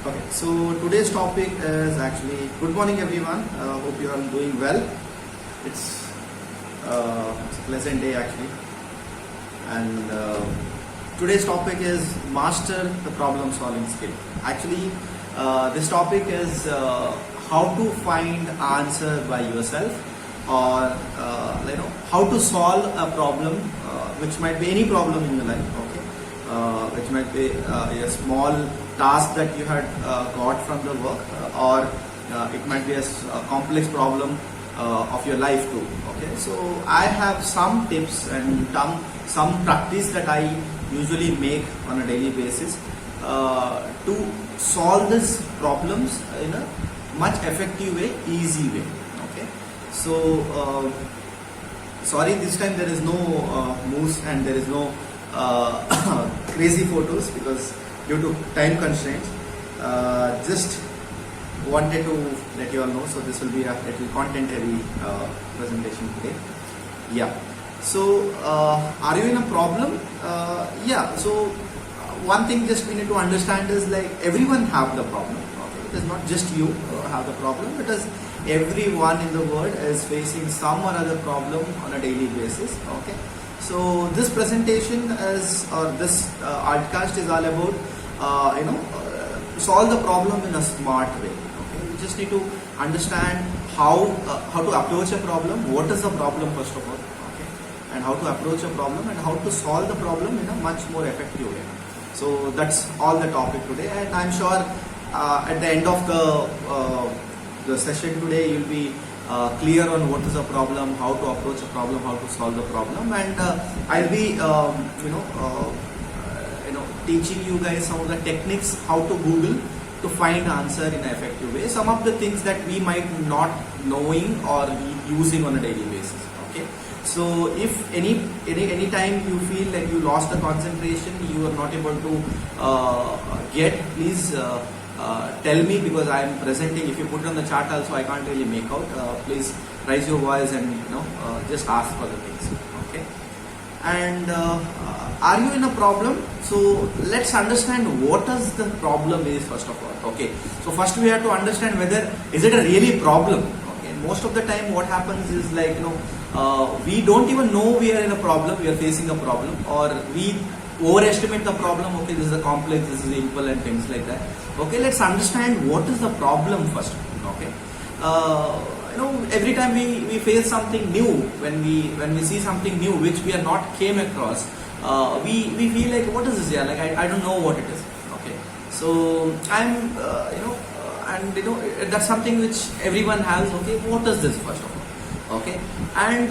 Okay, so today's topic is actually good morning everyone. Hope you are doing well. It's it's a pleasant day actually, and today's topic is master the problem solving skill. Actually, this topic is how to find answer by yourself, or how to solve a problem, which might be any problem in your life. Okay, which might be a small task that you had got from the work, or it might be a complex problem of your life too. Okay, so I have some tips and some practice that I usually make on a daily basis to solve these problems in a much effective way, easy way. Okay, so sorry, this time there is no moose and there is no crazy photos because due to time constraints. Just wanted to let you all know, so this will be a little content heavy presentation today. Yeah, so are you in a problem? Yeah, so one thing just we need to understand is like everyone have the problem. Okay? It is not just you have the problem, because everyone in the world is facing some or other problem on a daily basis. Okay, so this presentation is, or this artcast is all about solve the problem in a smart way. Okay, you just need to understand how to approach a problem, what is the problem first of all, okay, and how to approach a problem and how to solve the problem in a much more effective way. So that's all the topic today, and I'm sure at the end of the session today you'll be clear on what is the problem, how to approach a problem, how to solve the problem, and I'll be teaching you guys some of the techniques how to Google to find answer in an effective way. Some of the things that we might not knowing or using on a daily basis. Okay, so if any time you feel like you lost the concentration, you are not able to get, please tell me, because I am presenting. If you put it on the chart also, I can't really make out. Please raise your voice and just ask for the things. Okay, and are you in a problem? So let's understand what is the problem is first of all. Okay, so first we have to understand whether is it a really problem. Okay, most of the time what happens is like we don't even know we are in a problem, we are facing a problem, or we overestimate the problem. Okay, this is a complex, this is simple, and things like that. Okay, let's understand what is the problem first. Okay, every time we face something new, when we see something new which we are not came across, we feel like, what is this here? Like I don't know what it is. Okay, so I'm that's something which everyone has. Okay, what is this first of all? Okay, and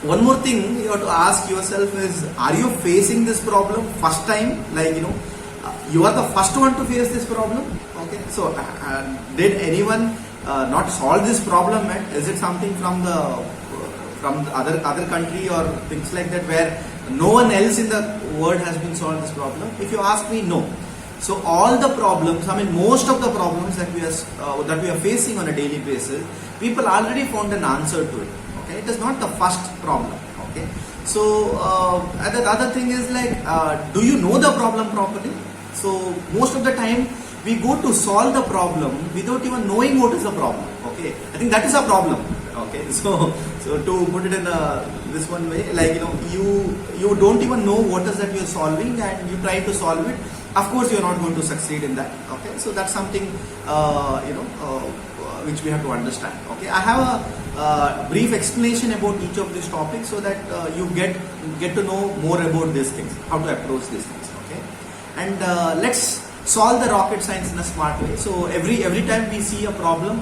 one more thing you have to ask yourself is, are you facing this problem first time? Like you are the first one to face this problem. Okay, so did anyone not solve this problem yet? Is it something from the other country or things like that, where no one else in the world has been solved this problem? If you ask me, no. So all the problems, I mean most of the problems that we are facing on a daily basis, people already found an answer to it. Okay, it is not the first problem. Okay, so the other thing is like, do you know the problem properly? So most of the time we go to solve the problem without even knowing what is the problem. Okay, I think that is a problem. Okay, so to put it in this one way, like you don't even know what is that you are solving, and you try to solve it. Of course, you are not going to succeed in that. Okay, so that's something which we have to understand. Okay, I have a brief explanation about each of these topics so that you get to know more about these things, how to approach these things. Okay, and let's solve the rocket science in a smart way. So every time we see a problem,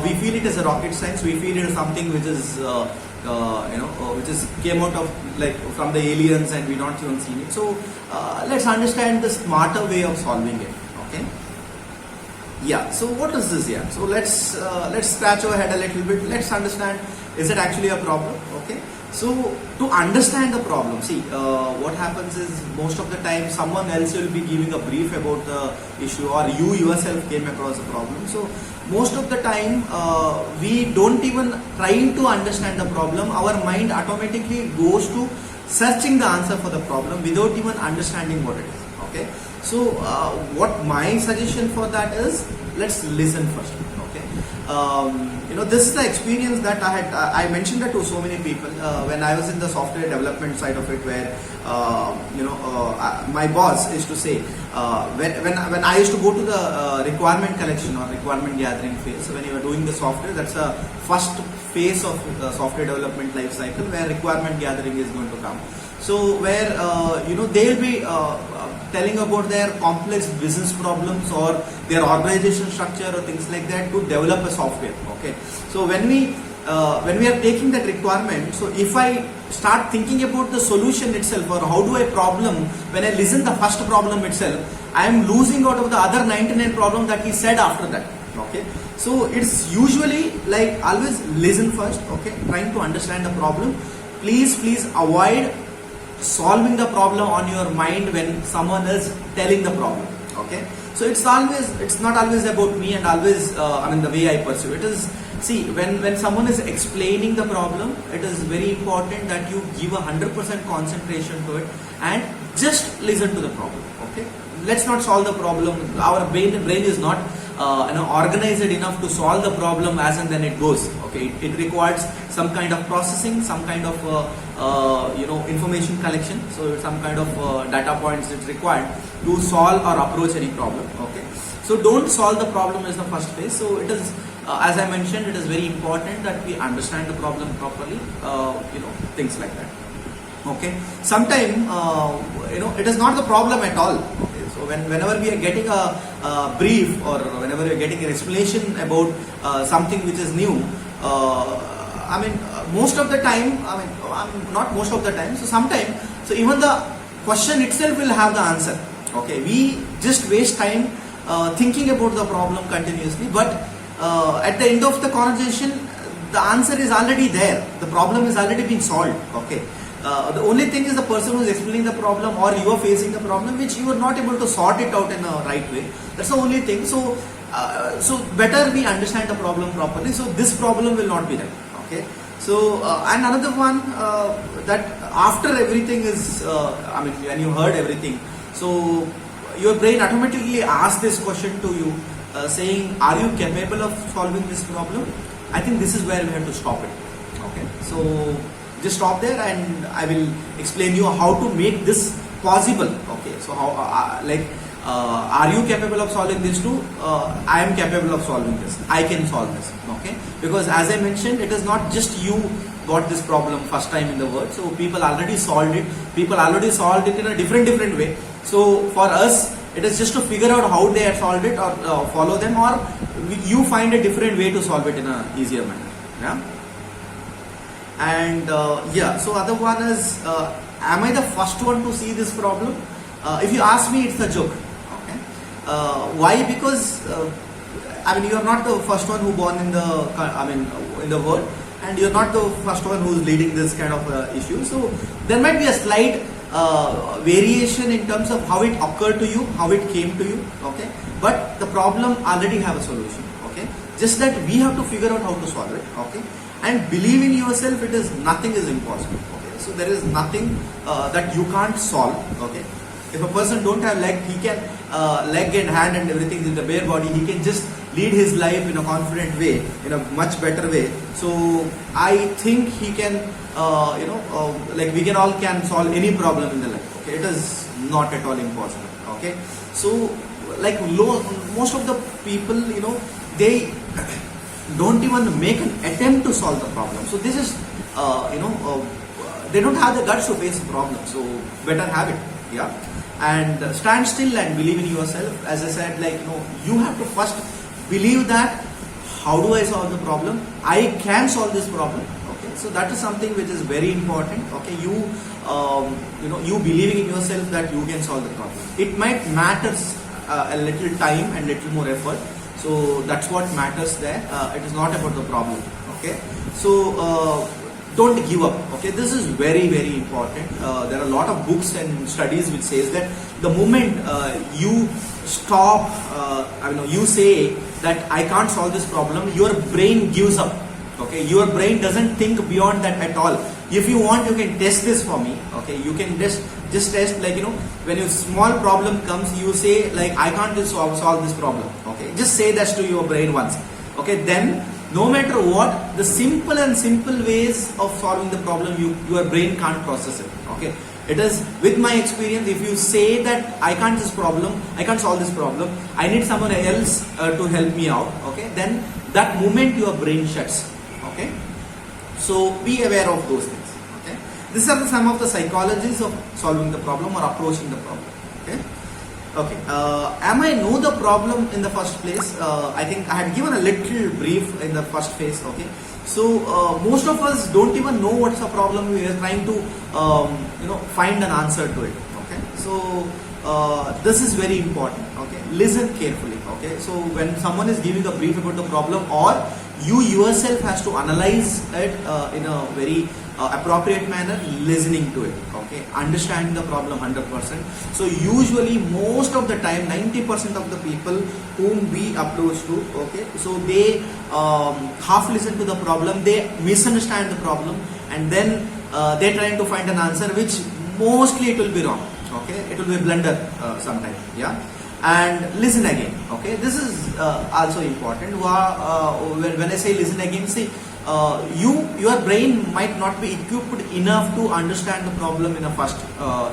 we feel it as a rocket science. We feel it is something which is which is came out of like from the aliens, and we don't even seen it. So let's understand the smarter way of solving it. Okay. Yeah. So what is this here? So let's scratch our head a little bit. Let's understand, is it actually a problem? Okay. So to understand the problem, see what happens is most of the time someone else will be giving a brief about the issue, or you yourself came across a problem. So most of the time we don't even trying to understand the problem. Our mind automatically goes to searching the answer for the problem without even understanding what it is. Okay, So what my suggestion for that is, let's listen first. Okay, this is the experience that I mentioned that to so many people when I was in the software development side of it, where my boss used to say, when I used to go to the requirement collection or requirement gathering phase. So when you are doing the software, that's the first phase of the software development life cycle, where requirement gathering is going to come. So where they'll be telling about their complex business problems or their organization structure or things like that to develop a software. Okay, so when we are taking that requirement, so if I start thinking about the solution itself, or how do I problem, when I listen the first problem itself, I am losing out of the other 99 problem that he said after that. Okay, so it's usually like always listen first. Okay, trying to understand the problem. Please avoid solving the problem on your mind when someone is telling the problem. Okay, so it's not always about me, and always the way I pursue it is, see, when someone is explaining the problem, it is very important that you give 100% concentration to it and just listen to the problem. Okay, let's not solve the problem. Our brain is not organized enough to solve the problem as and then it goes. Okay, it requires some kind of processing, some kind of information collection. So some kind of data points it's required to solve or approach any problem. Okay, so don't solve the problem is the first phase. So it is, as I mentioned, it is very important that we understand the problem properly. Things like that. Okay, sometimes it is not the problem at all. Okay, so whenever we are getting a brief, or whenever we are getting an explanation about something which is new, most of the time, not most of the time, so sometimes, so even the question itself will have the answer. Okay, we just waste time thinking about the problem continuously, but at the end of the conversation, the answer is already there. The problem is already been solved. Okay, the only thing is the person who is explaining the problem, or you are facing the problem which you are not able to sort it out in a right way. That's the only thing. So better we understand the problem properly, so this problem will not be there. Okay, so and another one, that after everything is when you heard everything, so your brain automatically asks this question to you, saying, are you capable of solving this problem? I think this is where we have to stop it. Okay, so just stop there, and I will explain you how to make this possible. Okay, so how are you capable of solving this too? I am capable of solving this. I can solve this. Okay, because as I mentioned, it is not just you got this problem first time in the world. So people already solved it. People already solved it in a different way. So for us, it is just to figure out how they have solved it, or follow them, or you find a different way to solve it in an easier manner. Yeah. And so other one is, am I the first one to see this problem? If you ask me, it's a joke. Okay. Why? Because you are not the first one who born in the world, and you are not the first one who is leading this kind of issue. So there might be a slight variation in terms of how it occurred to you, how it came to you. Okay, but the problem already have a solution. Okay, just that we have to figure out how to solve it. Okay, and believe in yourself. Nothing is impossible. Okay, so there is nothing that you can't solve. Okay, if a person don't have leg, he can leg and hand and everything in the bare body, he can just lead his life in a confident way, in a much better way. So I think he can, we can all can solve any problem in the life. Okay, it is not at all impossible. Okay, so most of the people, they don't even make an attempt to solve the problem. So this is, they don't have the guts to face the problem. So better have it. Yeah. And stand still and believe in yourself. As I said, you have to first believe that, how do I solve the problem? I can solve this problem. Okay, so that is something which is very important. Okay, you believing in yourself that you can solve the problem. It might matter a little time and little more effort. So that's what matters there. It is not about the problem. Okay, so don't give up. Okay, this is very important. There are a lot of books and studies which says that the moment you stop, you say that I can't solve this problem, your brain gives up. Okay, your brain doesn't think beyond that at all. If you want, you can test this for me. Okay, you can just just test, like, when a small problem comes, you say like, I can't just solve this problem. Okay, just say that to your brain once. Okay, then no matter what, the simple ways of solving the problem, your brain can't process it. Okay, it is with my experience. If you say that I can't solve this problem, I need someone else to help me out. Okay, then that moment your brain shuts. Okay, so be aware of those things. Okay, these are some of the psychologies of solving the problem or approaching the problem. Okay. Okay, am I know the problem in the first place? I think I had given a little brief in the first phase. Okay, so most of us don't even know what's the problem. We are trying to find an answer to it. Okay, so this is very important. Okay, listen carefully. Okay, so when someone is giving a brief about the problem, or you yourself has to analyze it in a very appropriate manner, listening to it. Okay, understanding the problem 100%. So usually most of the time 90% of the people whom we approach to, okay, so they half listen to the problem, they misunderstand the problem, and then they're trying to find an answer which mostly it will be wrong. Okay, it will be a blunder sometime. Yeah, and listen again. Okay, this is also important. When I say listen again, see, your brain might not be equipped enough to understand the problem in a first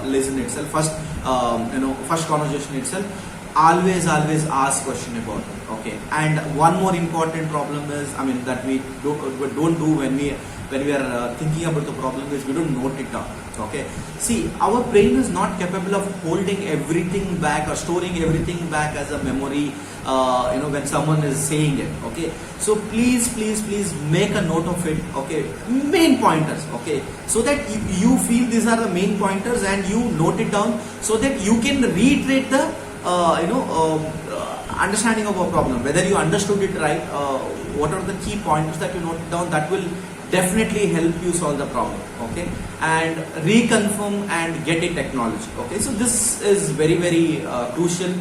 listen itself, first conversation itself. Always ask question about it. Okay, and one more important problem is, that we don't do when we are thinking about the problem, is we don't note it down. Okay, see, our brain is not capable of holding everything back or storing everything back as a memory when someone is saying it. Okay, so please make a note of it. Okay, main pointers. Okay, so that you feel these are the main pointers and you note it down, so that you can reiterate the understanding of a problem, whether you understood it right. What are the key pointers that you note down, that will definitely help you solve the problem. Okay, and reconfirm and get it acknowledged. Okay, so this is very crucial.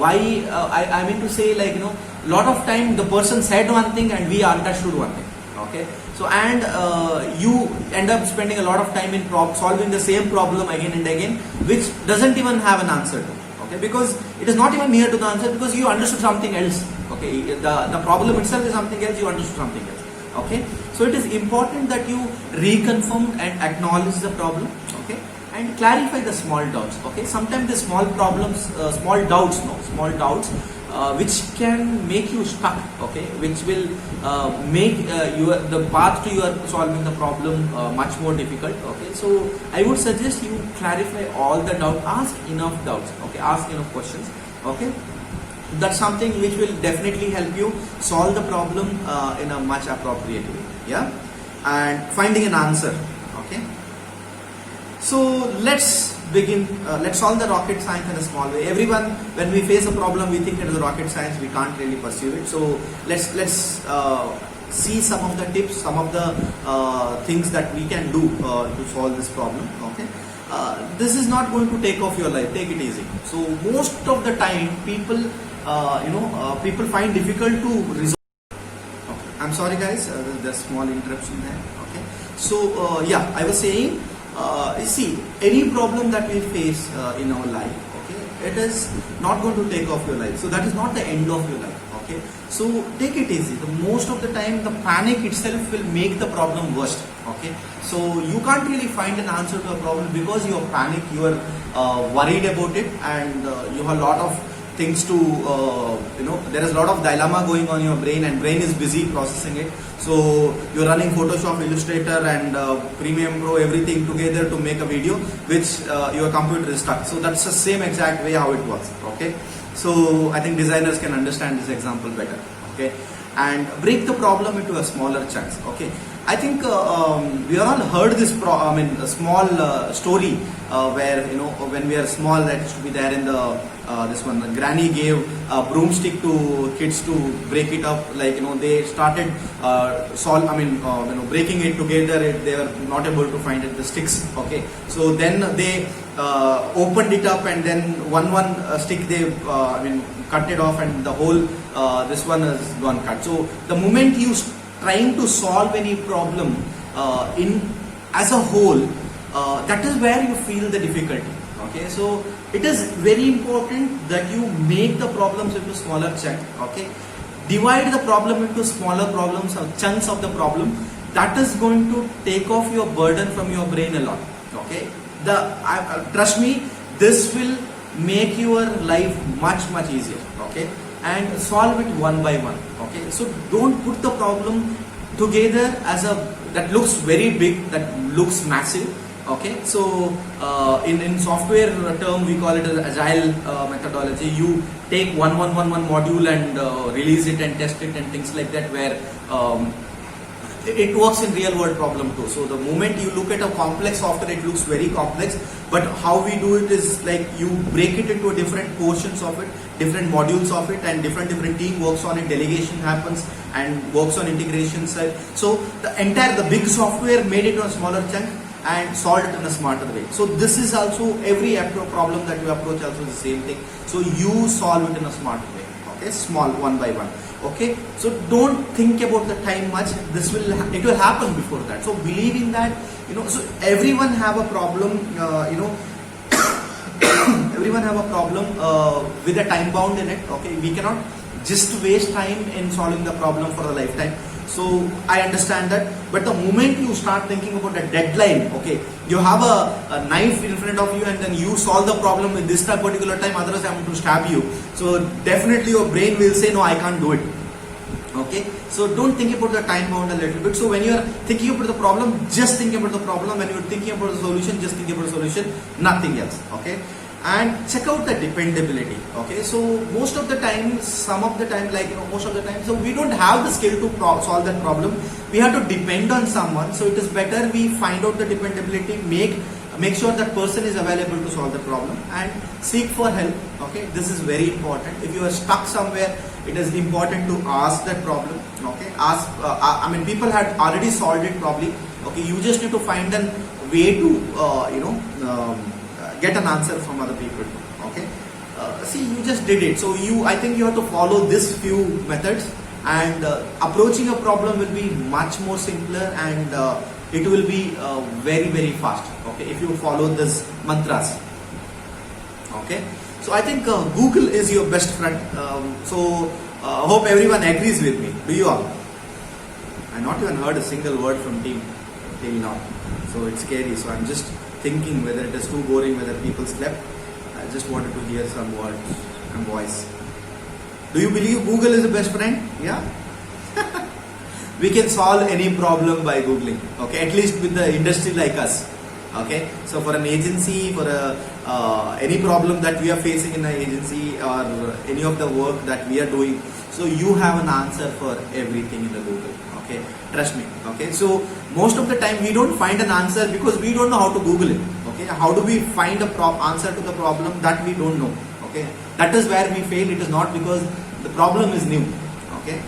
Why I mean to say, like, lot of time the person said one thing and we understood one thing. Okay, so and you end up spending a lot of time in solving the same problem again and again, which doesn't even have an answer to. Okay, because it is not even near to the answer, because you understood something else. Okay, the problem itself is something else, you understood something else. Okay, so it is important that you reconfirm and acknowledge the problem. Okay, and clarify the small doubts. Okay, sometimes the small problems, small doubts, which can make you stuck. Okay, which will make the path to your solving the problem much more difficult. Okay, so I would suggest you clarify all the doubts. Ask enough doubts. Okay, ask enough questions. Okay, that's something which will definitely help you solve the problem in a much appropriate way. Yeah, and finding an answer. Okay, so let's begin. Let's solve the rocket science in a small way. Everyone, when we face a problem, we think it is rocket science. We can't really pursue it. So let's see some of the tips, some of the things that we can do to solve this problem. Okay, this is not going to take off your life. Take it easy. So most of the time, people people find difficult to resolve. Okay. I'm sorry, guys. There's a small interruption there. Okay. So yeah, I was saying. You see, any problem that we face in our life, okay, it is not going to take off your life. So that is not the end of your life. Okay, so take it easy. Most of the time, the panic itself will make the problem worse. Okay, so you can't really find an answer to a problem because you are panic, you are worried about it, and you have a lot of things to there is a lot of dilemma going on in your brain, and brain is busy processing it. So you're running Photoshop, Illustrator and Premiere Pro, everything together to make a video, which your computer is stuck. So that's the same exact way how it works. Okay, so I think designers can understand this example better. Okay, and break the problem into a smaller chunks. Okay, I think we all heard this a small story where when we are small, that used to be there in the this one. The granny gave a broomstick to kids to break it up. Like they started breaking it together. They were not able to find it, the sticks. Okay, so then they opened it up, and then one stick they cut it off, and the whole this one has gone cut. So the moment you trying to solve any problem in as a whole, that is where you feel the difficulty. Okay, so it is very important that you make the problems into smaller chunks. Okay, divide the problem into smaller problems or chunks of the problem. That is going to take off your burden from your brain a lot. Okay, trust me, this will make your life much easier. Okay, and solve it one by one. Okay, so don't put the problem together as a that looks very big, that looks massive. Okay, so in software term we call it as agile methodology. You take one module and release it and test it and things like that, where it works in real world problem too. So the moment you look at a complex software, it looks very complex, but how we do it is like you break it into different portions of it, different modules of it, and different team works on it, delegation happens and works on integration side. So the big software made it on a smaller chunk and solved it in a smarter way. So this is also every problem that you approach also the same thing. So you solve it in a smarter way. Okay, small, one by one. Okay, so don't think about the time much. It will happen before that. So believe in that. So everyone have a problem. Everyone have a problem with a time bound in it. Okay, we cannot just waste time in solving the problem for a lifetime. So I understand that, but the moment you start thinking about a deadline, okay, you have a knife in front of you and then you solve the problem in this particular time, otherwise I'm going to stab you. So definitely your brain will say, no, I can't do it. Okay, so don't think about the time bound a little bit. So when you are thinking about the problem, just think about the problem. When you are thinking about the solution, just think about the solution, nothing else. Okay, and check out the dependability. Okay, so most of the time, most of the time, so we don't have the skill to solve that problem. We have to depend on someone. So it is better we find out the dependability, make sure that person is available to solve the problem, and seek for help. Okay, this is very important. If you are stuck somewhere, it is important to ask that problem. Okay, people had already solved it probably. Okay, you just need to find a way to get an answer from other people. Okay, see, you just did it. So I think you have to follow this few methods, and approaching a problem will be much more simpler, and it will be very fast. Okay, if you follow this mantras. Okay, so I think Google is your best friend. Hope everyone agrees with me. Do you all? I not even heard a single word from team till now, so it's scary. So I'm just thinking whether it is too boring, whether people slept. I just wanted to hear some words and voice. Do you believe Google is the best friend? Yeah. We can solve any problem by Googling. Okay, at least with the industry like us. Okay, so for an agency, for any problem that we are facing in an agency or any of the work that we are doing, so you have an answer for everything in the Google. Okay, trust me. Okay, so most of the time we don't find an answer because we don't know how to Google it. Okay, how do we find a answer to the problem that we don't know? Okay, that is where we fail. It is not because the problem is new. Okay,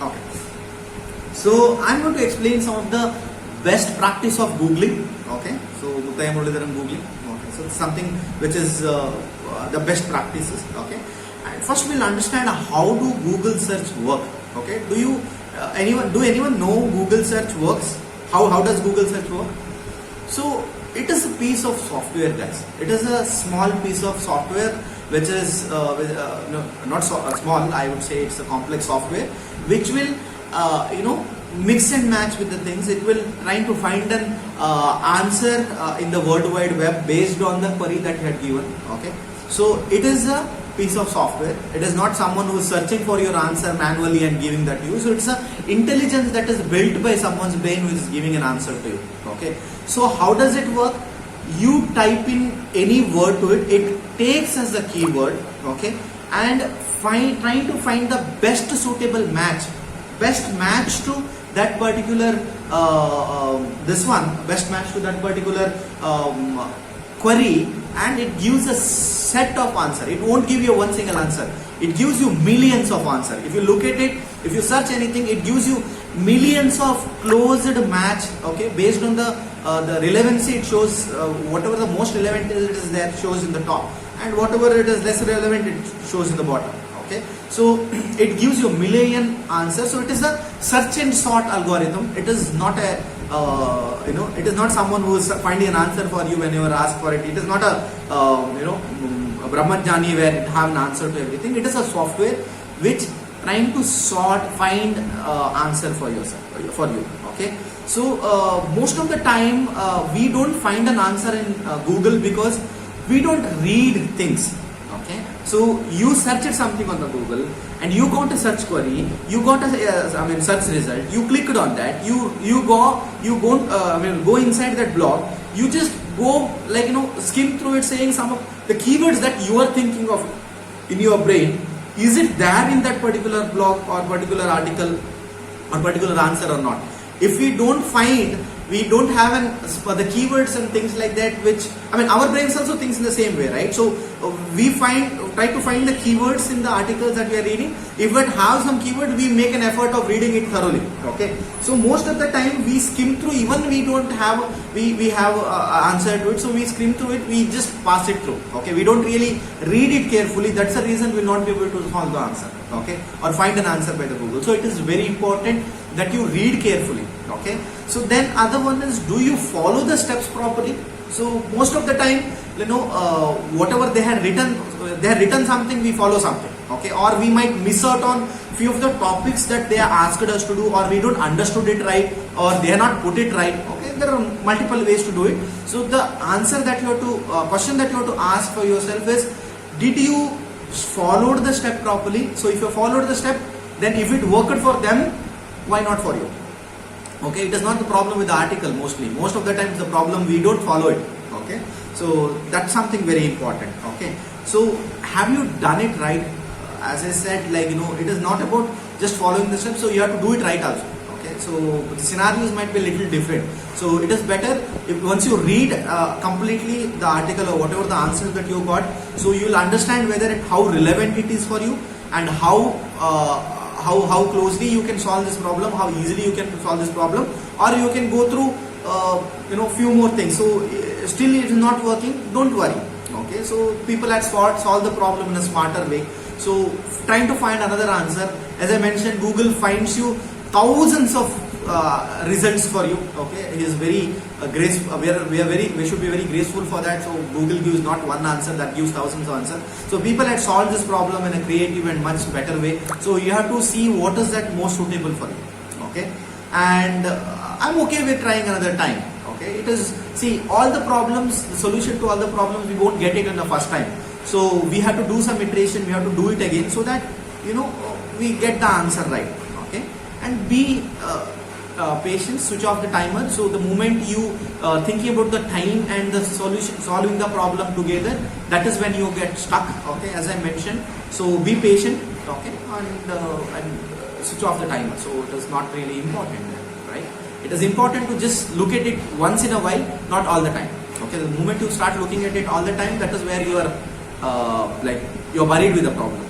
okay. So I'm going to explain some of the best practice of Googling. Okay, so Muttaya Muralidharan Googling. Okay, so it's something which is the best practices. Okay, and first we'll understand how do Google search work. Okay, do anyone know Google search works? How does Google search work? So it is a piece of software, guys. It is a small piece of software which is not small. I would say it's a complex software which will mix and match with the things. It will try to find an answer in the World Wide Web based on the query that you had given. Okay, so it is a piece of software. It is not someone who is searching for your answer manually and giving that to you. So it's a intelligence that is built by someone's brain who is giving an answer to you. Okay, so how does it work? You type in any word to it, it takes as the keyword, okay, and trying to find the best suitable match, best match to that particular best match to that particular query, and it gives a set of answer. It won't give you one single answer. It gives you millions of answers. If you look at it, if you search anything, it gives you millions of closed match. Okay, based on the relevancy, it shows whatever the most relevant is there shows in the top, and whatever it is less relevant, it shows in the bottom. Okay, so it gives you a million answers. So it is a search and sort algorithm. It is not a it is not someone who is finding an answer for you when you are asked for it. It is not a a Brahmajani where it have an answer to everything. It is a software which trying to find answer for yourself, for you. Okay, so most of the time we don't find an answer in Google because we don't read things. Okay, so you searched something on the Google and you got a search query, you got a search result, you clicked on that, you go inside that blog, you just go skim through it, saying some of the keywords that you are thinking of in your brain. Is it there in that particular blog or particular article or particular answer or not? If we don't find, we don't have the keywords and things like that, which our brains also thinks in the same way, right? So we try to find the keywords in the articles that we are reading. If it has some keyword, we make an effort of reading it thoroughly. Okay, so most of the time we skim through, even we don't have we have answer to it, so we skim through it, we just pass it through. Okay, we don't really read it carefully. That's the reason we'll not be able to solve the answer, okay, or find an answer by the Google. So it is very important that you read carefully. Okay, so then other one is, do you follow the steps properly? So most of the time, whatever they had written something, we follow something. Okay, or we might miss out on few of the topics that they asked us to do, or we don't understood it right, or they have not put it right. Okay, there are multiple ways to do it. So the answer that you have to question that you have to ask for yourself is, did you follow the step properly? So if you followed the step, then if it worked for them, why not for you? Okay, it is not the problem with the article mostly. Most of the time it's the problem we don't follow it. Okay, so that's something very important. Okay, so have you done it right? As I said, it is not about just following the steps, so you have to do it right also. Okay, so the scenarios might be a little different. So it is better if once you read completely the article or whatever the answers that you got, so you will understand how relevant it is for you, and how closely you can solve this problem, how easily you can solve this problem, or you can go through few more things. So still it is not working, don't worry. Okay, so people had solved the problem in a smarter way. So trying to find another answer, as I mentioned, Google finds you thousands of results for you. Okay, it is very graceful. We should be very graceful for that. So Google gives not one answer, that gives thousands of answers. So people had solved this problem in a creative and much better way. So you have to see what is that most suitable for you. Okay, and I'm okay with trying another time. Okay, it is, see, all the problems, the solution to all the problems, we won't get it in the first time. So we have to do some iteration, we have to do it again, so that we get the answer right. Okay, and be patient, switch off the timer. So the moment you thinking about the time and the solution, solving the problem together, that is when you get stuck. Okay, as I mentioned, so be patient. Okay, and switch off the timer. So it is not really important, right? It is important to just look at it once in a while, not all the time. Okay, the moment you start looking at it all the time, that is where you are you're buried with the problem.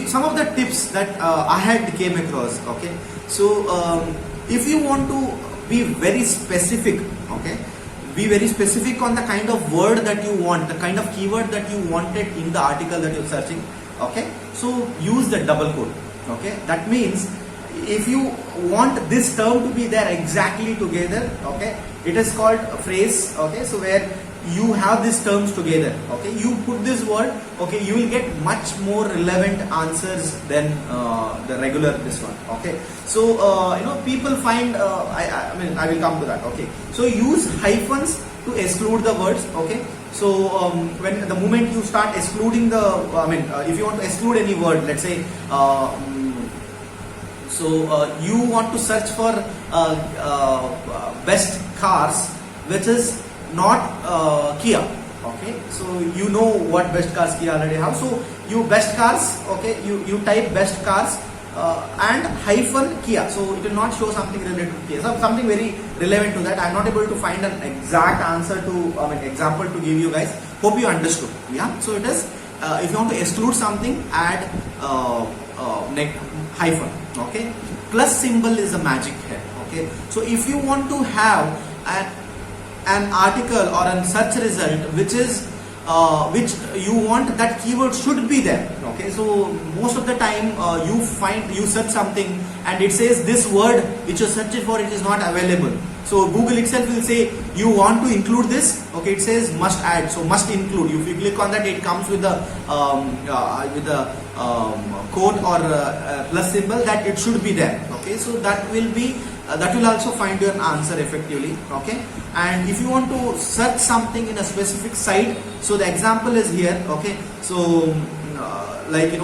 Some of the tips that I had came across. Okay, so if you want to be very specific, okay, be very specific on the kind of word that you want, the kind of keyword that you wanted in the article that you're searching. Okay, so use the double quote. Okay, that means if you want this term to be there exactly together, okay, it is called a phrase. Okay, so where you have these terms together, okay, you put this word, okay, you will get much more relevant answers than the regular this one. Okay, so people find I will come to that. Okay, so use hyphens to exclude the words. Okay, so when the moment you start excluding the if you want to exclude any word, let's say you want to search for best cars, which is not Kia. Okay, so you know what best cars Kia already have. So you best cars. Okay, you type best cars and hyphen Kia. So it will not show something related to Kia. So something very relevant to that. I'm not able to find an exact answer to example to give you guys. Hope you understood. Yeah. So it is if you want to exclude something, add hyphen. Okay. Plus symbol is a magic here. Okay. So if you want to have an article or a search result which is which you want that keyword should be there. Okay, so most of the time you search something and it says this word which you're searching for, it is not available. So Google itself will say you want to include this. Okay, it says must add, so must include. If you click on that, it comes with the quote or plus symbol that it should be there. Okay, so that will be that will also find you an answer effectively. Okay, and if you want to search something in a specific site, so the example is here. Okay, so like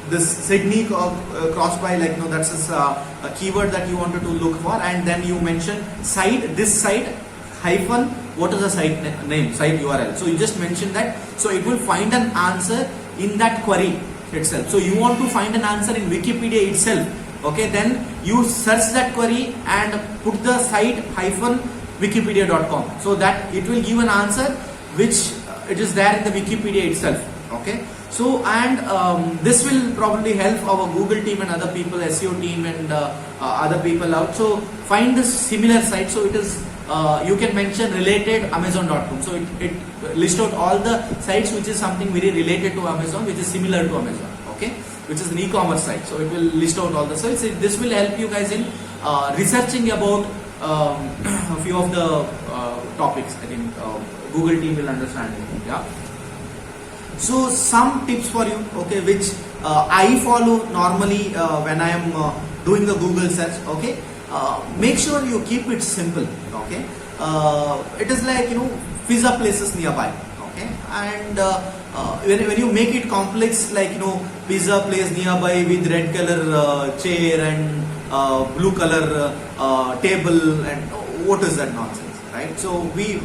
this Sydney crossed by, like that's a keyword that you wanted to look for, and then you mention site, this site hyphen what is the site name, site URL. So you just mention that, so it will find an answer in that query itself. So you want to find an answer in Wikipedia itself. Okay, then you search that query and put the site hyphen wikipedia.com, so that it will give an answer which it is there in the Wikipedia itself. Okay, so and this will probably help our Google team and other people, SEO team and other people out. So find this similar site. So it is you can mention related amazon.com, so it lists out all the sites which is something very related to Amazon, which is similar to Amazon. Okay, which is an e-commerce site, so it will list out all the sites. This will help you guys in researching about a few of the topics. I think Google team will understand it. Yeah. So some tips for you, okay, which I follow normally when I am doing the Google search. Okay, make sure you keep it simple. Okay, it is like pizza places nearby. Okay, and when you make it complex, like pizza place nearby with red color chair and blue color table, and what is that nonsense, right? So we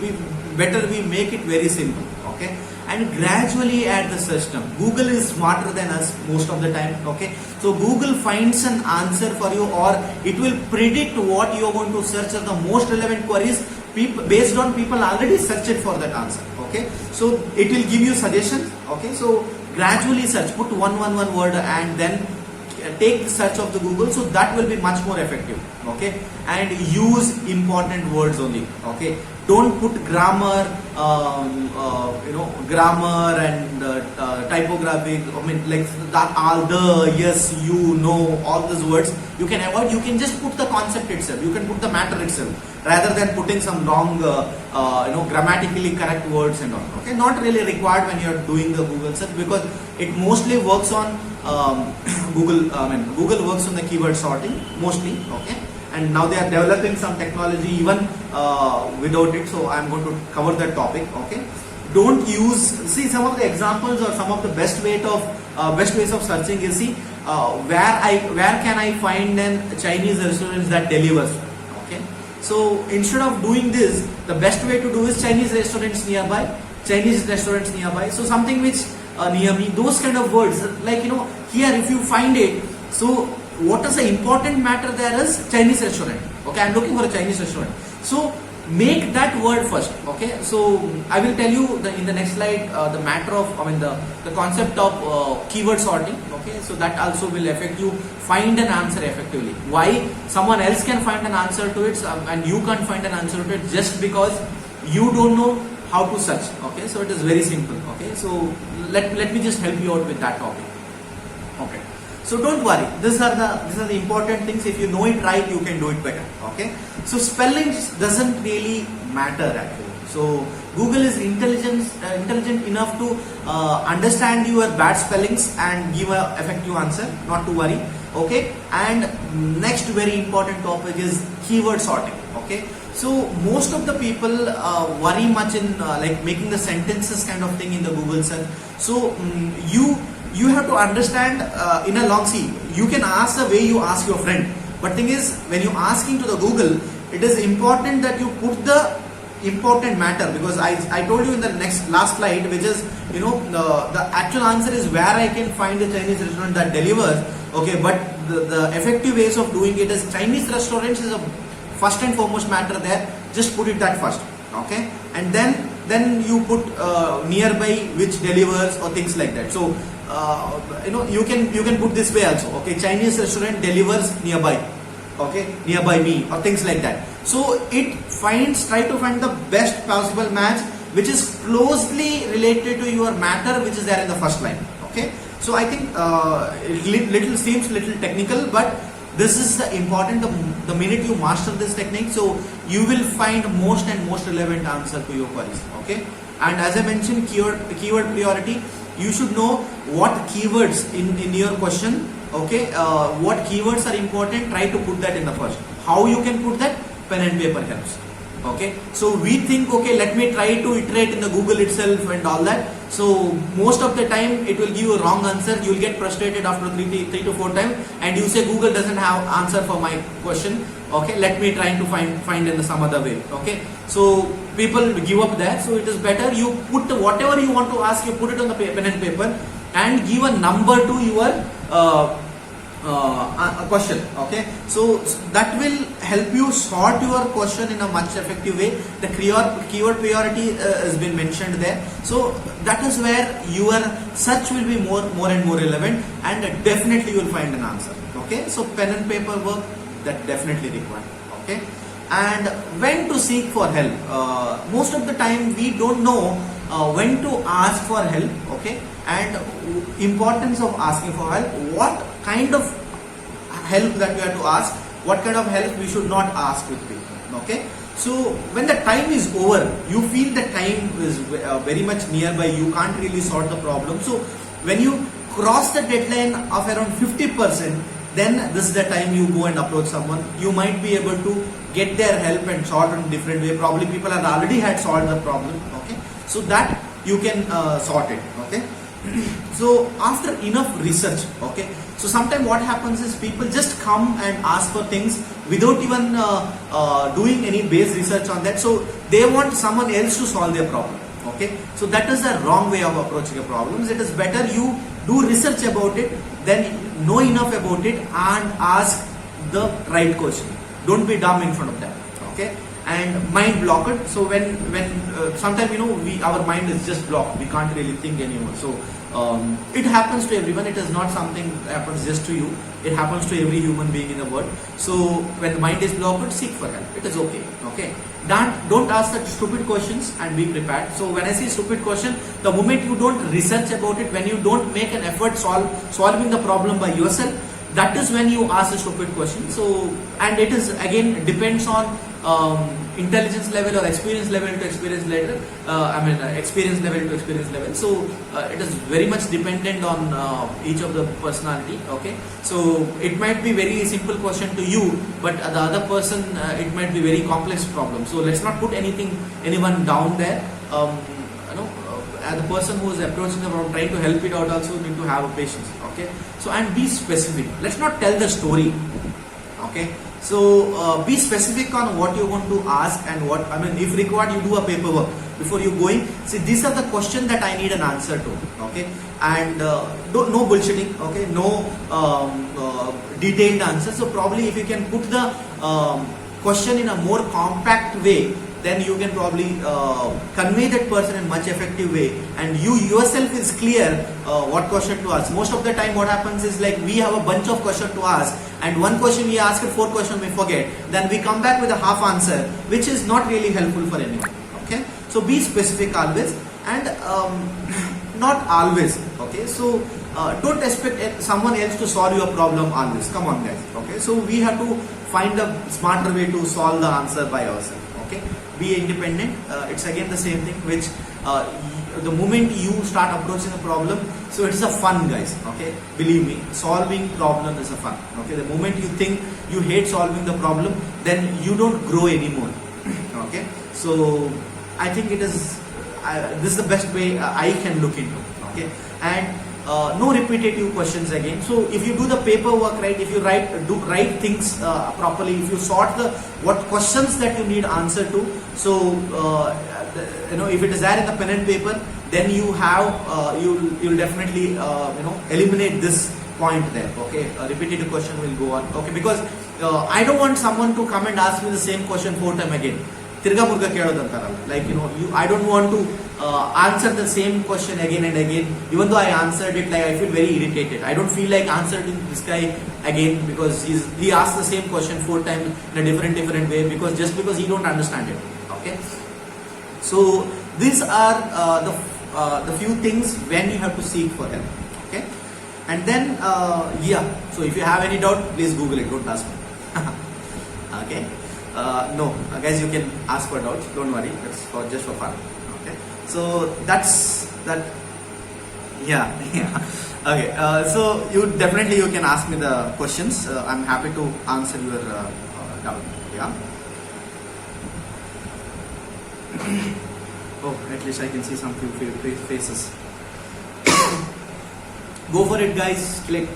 better we make it very simple. Okay, and gradually add the search term. Google is smarter than us most of the time. Okay, so Google finds an answer for you, or it will predict what you are going to search as the most relevant queries based on people already searched for that answer. Okay, so it will give you suggestions. Okay, so gradually search, put one word and then take the search of the Google, so that will be much more effective. Okay, and use important words only. Okay, don't put grammar, grammar and typographic. I mean, like that, all the, yes, you, no, all these words you can avoid. You can just put the concept itself. You can put the matter itself, rather than putting some long, grammatically correct words and all. Okay, not really required when you are doing the Google search, because it mostly works on Google works on the keyword sorting mostly. Okay, and now they are developing some technology even without it, so I am going to cover that topic. Okay, don't see some of the examples or some of the best ways of searching is, see where can I find an Chinese restaurant that delivers. Okay, so instead of doing this, the best way to do is Chinese restaurants nearby, so something which near me, those kind of words, like here if you find it, so what is the important matter there is Chinese restaurant. Okay, I'm looking for a Chinese restaurant, so make that word first. Okay, so I will tell you in the next slide the matter of, the concept of keyword sorting. Okay, so that also will affect you find an answer effectively. Why someone else can find an answer to it and you can't find an answer to it, just because you don't know how to search. Okay, so it is very simple. Okay, so let me just help you out with that topic. Okay, so don't worry, these are the important things. If you know it right, you can do it better. Okay, so spellings doesn't really matter actually. So Google is intelligent enough to understand your bad spellings and give a effective answer, not to worry. Okay, and next very important topic is keyword sorting. Okay, so most of the people worry much in like making the sentences kind of thing in the Google search. So you have to understand in a long, see, you can ask the way you ask your friend, but thing is, when you asking to the Google, it is important that you put the important matter, because I told you in the last slide, which is the actual answer is where I can find a Chinese restaurant that delivers. Okay, but the effective ways of doing it is Chinese restaurants is a first and foremost matter there. Just put it that first. Okay, and then you put nearby which delivers or things like that. So you can put this way also. Okay, Chinese restaurant delivers nearby. Okay, nearby me, or things like that. So it try to find the best possible match which is closely related to your matter which is there in the first line. Okay, so I think it seems little technical, but this is the important. The minute you master this technique, so you will find most and most relevant answer to your queries. Okay, and as I mentioned, keyword priority. You should know what keywords in your question. Okay, what keywords are important. Try to put that in the first. How you can put that? Pen and paper helps. Okay, so we think, okay, let me try to iterate in the Google itself and all that. So most of the time it will give you a wrong answer. You will get frustrated after three to four times, and you say Google doesn't have answer for my question. Okay, let me try to find in some other way. Okay, so people give up there. So it is better you put whatever you want to ask, you put it on the pen and paper, and give a number to your a question. Okay, so that will help you sort your question in a much effective way. The keyword priority has been mentioned there, so that is where your search will be more and more relevant, and definitely you will find an answer. Okay, so pen and paper work, that definitely required. Okay, and when to seek for help. Most of the time we don't know when to ask for help. Okay, and importance of asking for help. What kind of help that we have to ask, what kind of help we should not ask with people. Okay, so when the time is over, you feel the time is very much nearby, you can't really solve the problem. So when you cross the deadline of around 50%, then this is the time you go and approach someone. You might be able to get their help and solve it in different way. Probably people have already had solved the problem. Okay, so that you can sort it. Okay, so after enough research, okay, so sometimes what happens is people just come and ask for things without even doing any base research on that. So they want someone else to solve their problem. Okay, so that is the wrong way of approaching a problem. It is better you do research about it, then know enough about it and ask the right question. Don't be dumb in front of them. Okay, and mind blocked. So when sometimes our mind is just blocked, we can't really think anymore. So it happens to everyone. It is not something that happens just to you. It happens to every human being in the world. So when the mind is blocked, seek for help. It is okay. Okay, don't ask such stupid questions and be prepared. So when I say stupid question, the moment you don't research about it, when you don't make an effort solving the problem by yourself, that is when you ask a stupid question. So, and it is again depends on intelligence level or experience level to experience level. Experience level to experience level. So it is very much dependent on each of the personality. Okay, so it might be very simple question to you, but the other person it might be very complex problem. So let's not put anyone down there. The person who is approaching the problem, trying to help it out, also need to have a patience. Okay, so and be specific. Let's not tell the story. Okay, so be specific on what you want to ask and what, if required, you do a paperwork before you going. See, these are the questions that I need an answer to. Okay, and no bullshitting. Okay, no detailed answer. So probably if you can put the question in a more compact way, then you can probably convey that person in much effective way, and you yourself is clear what question to ask. Most of the time what happens is like we have a bunch of questions to ask, and one question we ask, 4 questions we forget, then we come back with a half answer, which is not really helpful for anyone. Okay, so be specific always, and not always. Okay, so don't expect someone else to solve your problem always. Come on guys. Okay, so we have to find a smarter way to solve the answer by ourselves. Okay, be independent. It's again the same thing, which the moment you start approaching a problem, so it's a fun, guys. Okay, believe me, solving problem is a fun. Okay, the moment you think you hate solving the problem, then you don't grow anymore. Okay, so I think it is this is the best way I can look into. Okay, and no repetitive questions again. So if you do the paperwork right, if you write things properly, if you sort what questions that you need answer to, so if it is there in the pen and paper, then you have you'll definitely eliminate this point there. Okay, a repetitive question will go on. Okay, because I don't want someone to come and ask me the same question 4 times again. Tirga murga kelodantaralla. Like I don't want to answer the same question again and again. Even though I answered it, like I feel very irritated. I don't feel like answering this guy again because he asked the same question 4 times in a different way, because he don't understand it. Okay, so These are the few things when you have to seek for help. Okay, and then yeah. So if you have any doubt, please Google it. Don't ask me. Okay. No, guys, you can ask for doubts. Don't worry. It's for just for fun. Okay. So that's that. Yeah. Yeah. Okay. So you definitely you can ask me the questions. I'm happy to answer your doubt. Yeah. Oh, at least I can see some few faces. Go for it, guys. Click.